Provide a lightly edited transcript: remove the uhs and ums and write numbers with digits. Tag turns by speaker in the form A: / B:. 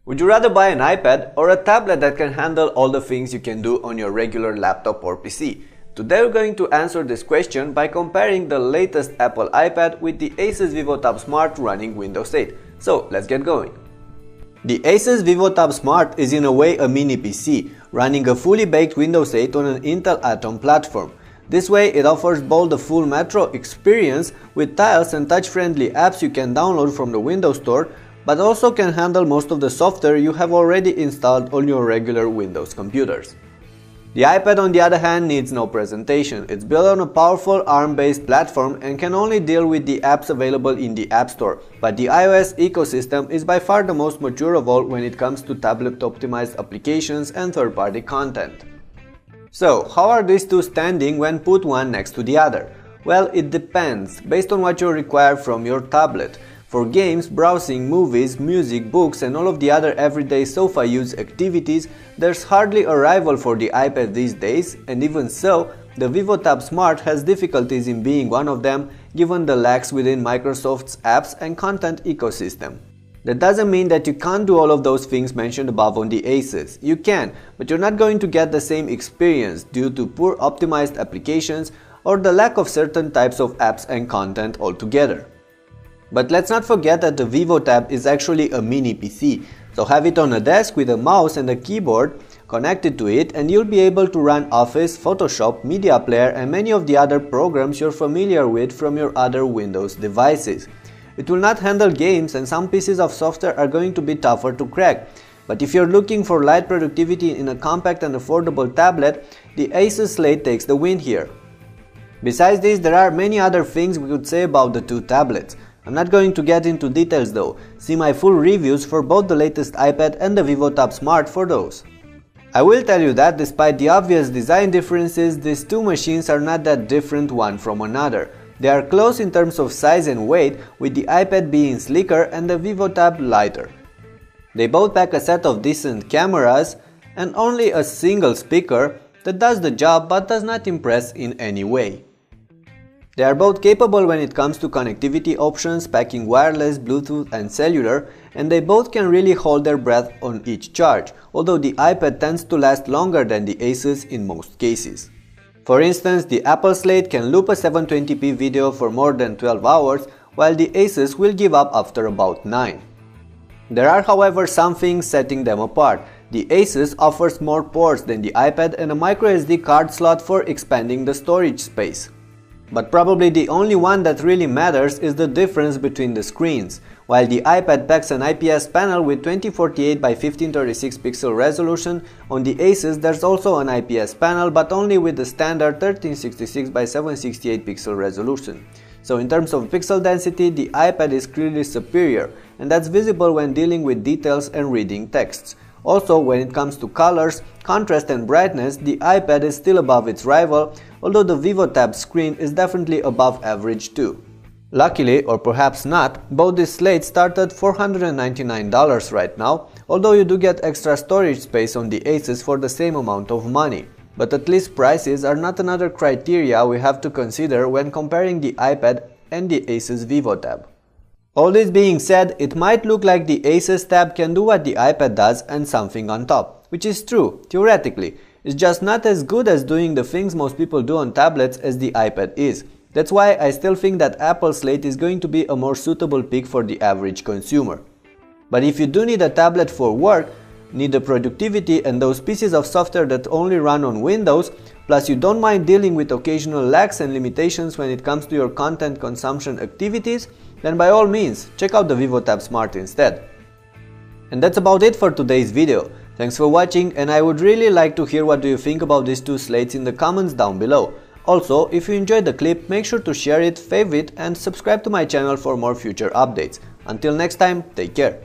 A: Would you rather buy an iPad or a tablet that can handle all the things you can do on your regular laptop or PC? Today we're going to answer this question by comparing the latest Apple iPad with the Asus VivoTab Smart running Windows 8. So let's get going. The Asus VivoTab Smart is in a way a mini PC, running a fully baked Windows 8 on an Intel Atom platform. This way it offers both the full Metro experience with tiles and touch-friendly apps you can download from the Windows Store, but also can handle most of the software you have already installed on your regular Windows computers. The iPad on the other hand needs no presentation. It's built on a powerful ARM-based platform and can only deal with the apps available in the App Store, but the iOS ecosystem is by far the most mature of all when it comes to tablet-optimized applications and third-party content. So, how are these two standing when put one next to the other? Well, it depends, based on what you require from your tablet. For games, browsing, movies, music, books and all of the other everyday sofa use activities, there's hardly a rival for the iPad these days, and even so, the VivoTab Smart has difficulties in being one of them given the lacks within Microsoft's apps and content ecosystem. That doesn't mean that you can't do all of those things mentioned above on the Asus. You can, but you're not going to get the same experience due to poor optimized applications or the lack of certain types of apps and content altogether. But let's not forget that the VivoTab is actually a mini PC, so have it on a desk with a mouse and a keyboard connected to it and you'll be able to run Office, Photoshop, Media Player and many of the other programs you're familiar with from your other Windows devices. It will not handle games and some pieces of software are going to be tougher to crack, but if you're looking for light productivity in a compact and affordable tablet, the Asus Slate takes the win here. Besides this, there are many other things we could say about the two tablets. I'm not going to get into details though, see my full reviews for both the latest iPad and the VivoTab Smart for those. I will tell you that despite the obvious design differences, these two machines are not that different one from another. They are close in terms of size and weight, with the iPad being sleeker and the VivoTab lighter. They both pack a set of decent cameras and only a single speaker that does the job but does not impress in any way. They are both capable when it comes to connectivity options, packing wireless, Bluetooth and cellular, and they both can really hold their breath on each charge, although the iPad tends to last longer than the Asus in most cases. For instance, the Apple Slate can loop a 720p video for more than 12 hours, while the Asus will give up after about 9. There are however some things setting them apart. The Asus offers more ports than the iPad and a microSD card slot for expanding the storage space. But probably the only one that really matters is the difference between the screens. While the iPad packs an IPS panel with 2048 by 1536 pixel resolution, on the Asus there's also an IPS panel but only with the standard 1366 by 768 pixel resolution. So in terms of pixel density, the iPad is clearly superior, and that's visible when dealing with details and reading texts. Also, when it comes to colors, contrast and brightness, the iPad is still above its rival, although the VivoTab screen is definitely above average too. Luckily, or perhaps not, both these slates start at $499 right now, although you do get extra storage space on the Asus for the same amount of money. But at least prices are not another criteria we have to consider when comparing the iPad and the Asus VivoTab. All this being said, it might look like the Asus Tab can do what the iPad does and something on top, which is true, theoretically. It's just not as good as doing the things most people do on tablets as the iPad is. That's why I still think that Apple Slate is going to be a more suitable pick for the average consumer. But if you do need a tablet for work, need the productivity and those pieces of software that only run on Windows, plus you don't mind dealing with occasional lags and limitations when it comes to your content consumption activities, then by all means, check out the VivoTab Smart instead. And that's about it for today's video. Thanks for watching, and I would really like to hear what do you think about these two slates in the comments down below. Also, if you enjoyed the clip, make sure to share it, favorite and subscribe to my channel for more future updates. Until next time, take care.